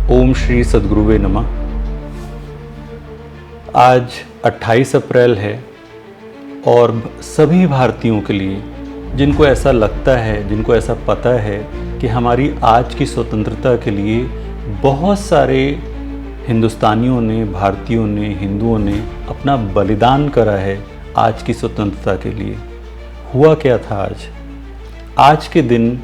ओम श्री सद्गुरुवे नमः। आज 28 अप्रैल है और सभी भारतीयों के लिए, जिनको ऐसा लगता है, जिनको ऐसा पता है कि हमारी आज की स्वतंत्रता के लिए बहुत सारे हिंदुस्तानियों ने, भारतीयों ने, हिंदुओं ने अपना बलिदान करा है आज की स्वतंत्रता के लिए। हुआ क्या था आज के दिन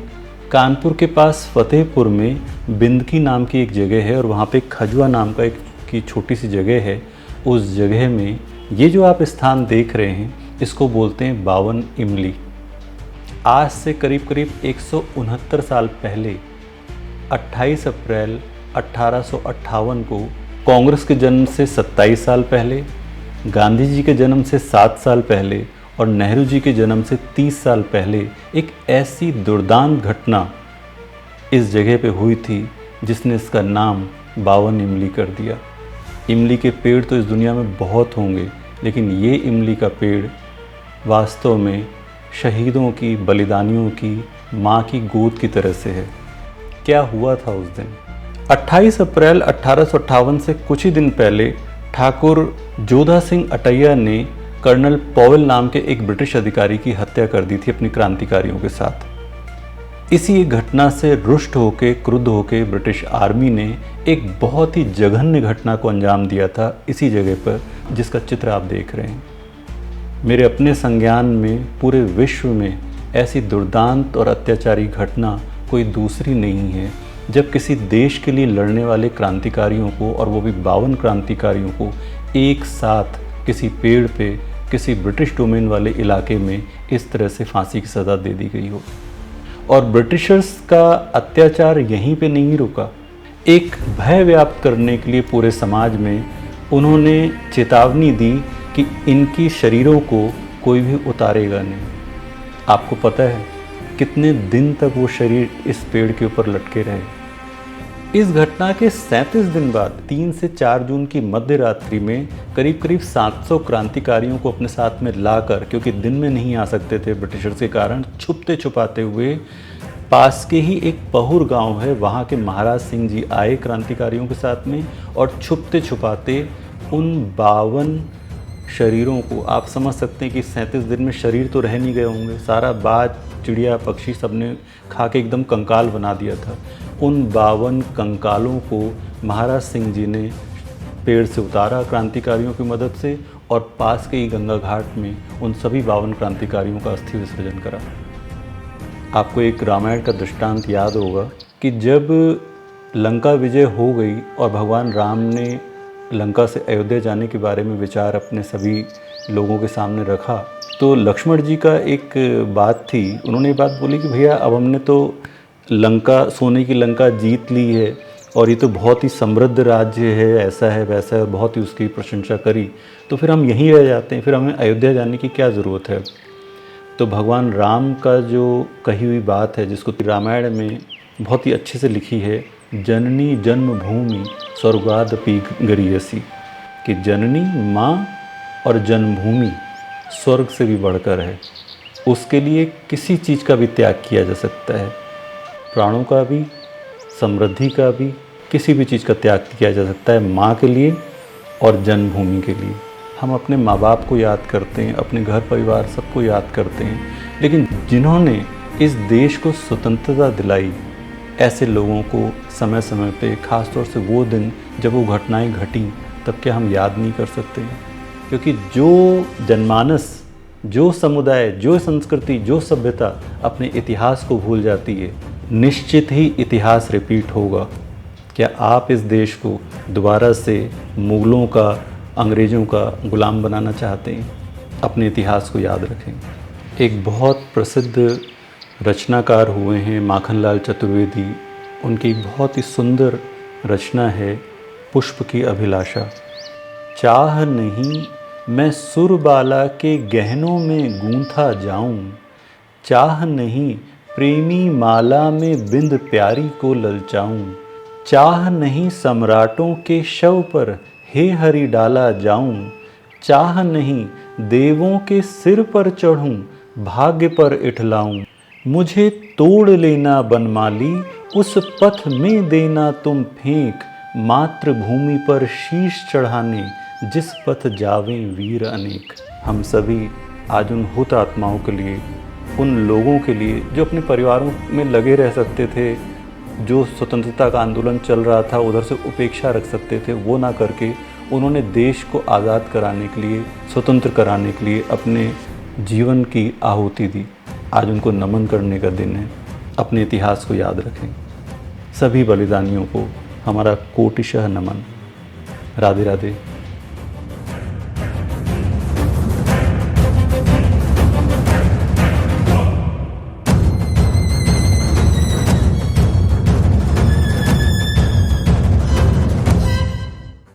कानपुर के पास फतेहपुर में बिंदकी नाम की एक जगह है और वहाँ पे खजुआ नाम का की छोटी सी जगह है। उस जगह में ये जो आप स्थान देख रहे हैं, इसको बोलते हैं 52 इमली। आज से करीब 169 साल पहले 28 अप्रैल 1858 को कांग्रेस के जन्म से 27 साल पहले, गांधी जी के जन्म से 7 साल पहले और नेहरू जी के जन्म से 30 साल पहले एक ऐसी दुर्दांत घटना इस जगह पे हुई थी जिसने इसका नाम 52 इमली कर दिया। इमली के पेड़ तो इस दुनिया में बहुत होंगे, लेकिन ये इमली का पेड़ वास्तव में शहीदों की, बलिदानियों की माँ की गोद की तरह से है। क्या हुआ था उस दिन? 28 अप्रैल 1858 से कुछ ही दिन पहले ठाकुर जोधा सिंह अटैया ने कर्नल पॉवेल नाम के एक ब्रिटिश अधिकारी की हत्या कर दी थी अपनी क्रांतिकारियों के साथ। इसी एक घटना से रुष्ट होकर, क्रुद्ध होकर ब्रिटिश आर्मी ने एक बहुत ही जघन्य घटना को अंजाम दिया था इसी जगह पर, जिसका चित्र आप देख रहे हैं। मेरे अपने संज्ञान में पूरे विश्व में ऐसी दुर्दांत और अत्याचारी घटना कोई दूसरी नहीं है, जब किसी देश के लिए लड़ने वाले क्रांतिकारियों को, और वो भी 52 क्रांतिकारियों को, एक साथ किसी पेड़ पे किसी ब्रिटिश डोमेन वाले इलाके में इस तरह से फांसी की सज़ा दे दी गई हो। और ब्रिटिशर्स का अत्याचार यहीं पे नहीं रुका। एक भय व्याप्त करने के लिए पूरे समाज में उन्होंने चेतावनी दी कि इनकी शरीरों को कोई भी उतारेगा नहीं। आपको पता है कितने दिन तक वो शरीर इस पेड़ के ऊपर लटके रहे। इस घटना के 37 दिन बाद 3 से 4 जून की मध्य रात्रि में करीब 700 क्रांतिकारियों को अपने साथ में लाकर, क्योंकि दिन में नहीं आ सकते थे ब्रिटिशर्स के कारण, छुपते छुपाते हुए पास के ही एक पहुर गांव है, वहां के महाराज सिंह जी आए क्रांतिकारियों के साथ में, और छुपते छुपाते उन 52 शरीरों को, आप समझ सकते हैं कि 37 दिन में शरीर तो रह नहीं गए होंगे, सारा बाज, चिड़िया, पक्षी सब ने खा के एकदम कंकाल बना दिया था। उन 52 कंकालों को महाराज सिंह जी ने पेड़ से उतारा क्रांतिकारियों की मदद से, और पास के ही गंगा घाट में उन सभी 52 क्रांतिकारियों का अस्थि विसर्जन करा। आपको एक रामायण का दृष्टांत याद होगा कि जब लंका विजय हो गई और भगवान राम ने लंका से अयोध्या जाने के बारे में विचार अपने सभी लोगों के सामने रखा, तो लक्ष्मण जी का एक बात थी। उन्होंने ये बात बोली कि भैया, अब हमने तो लंका, सोने की लंका जीत ली है और ये तो बहुत ही समृद्ध राज्य है, ऐसा है वैसा है, बहुत ही उसकी प्रशंसा करी, तो फिर हम यहीं रह जाते हैं, फिर हमें अयोध्या जाने की क्या ज़रूरत है। तो भगवान राम का जो कही हुई बात है, जिसको रामायण में बहुत ही अच्छे से लिखी है, जननी जन्मभूमि स्वर्गादपि गरीयसी, कि जननी माँ और जन्मभूमि स्वर्ग से भी बढ़कर है। उसके लिए किसी चीज़ का भी त्याग किया जा सकता है, प्राणों का भी, समृद्धि का भी, किसी भी चीज़ का त्याग किया जा सकता है माँ के लिए और जन्मभूमि के लिए। हम अपने माँ बाप को याद करते हैं, अपने घर परिवार सबको याद करते हैं, लेकिन जिन्होंने इस देश को स्वतंत्रता दिलाई, ऐसे लोगों को समय समय पे, ख़ास तौर से वो दिन जब वो घटनाएं घटी, तब क्या हम याद नहीं कर सकते? क्योंकि जो जनमानस, जो समुदाय, जो संस्कृति, जो सभ्यता अपने इतिहास को भूल जाती है, निश्चित ही इतिहास रिपीट होगा। क्या आप इस देश को दोबारा से मुग़लों का, अंग्रेज़ों का गुलाम बनाना चाहते हैं? अपने इतिहास को याद रखें। एक बहुत प्रसिद्ध रचनाकार हुए हैं माखनलाल चतुर्वेदी, उनकी बहुत ही सुंदर रचना है पुष्प की अभिलाषा। चाह नहीं मैं सुरबाला के गहनों में गूंथा जाऊं, चाह नहीं प्रेमी माला में बिंद प्यारी को ललचाऊं, चाह नहीं सम्राटों के शव पर हे हरि डाला जाऊं, चाह नहीं देवों के सिर पर चढ़ूं, भाग्य पर इठलाऊं, मुझे तोड़ लेना बनमाली, उस पथ में देना तुम फेंक, मातृभूमि पर शीश चढ़ाने जिस पथ जावें वीर अनेक। हम सभी आज उन हुतात्माओं के लिए, उन लोगों के लिए जो अपने परिवारों में लगे रह सकते थे, जो स्वतंत्रता का आंदोलन चल रहा था उधर से उपेक्षा रख सकते थे, वो ना करके उन्होंने देश को आज़ाद कराने के लिए, स्वतंत्र कराने के लिए अपने जीवन की आहुति दी। आज उनको नमन करने का दिन है। अपने इतिहास को याद रखें। सभी बलिदानियों को हमारा कोटिशः नमन। राधे राधे।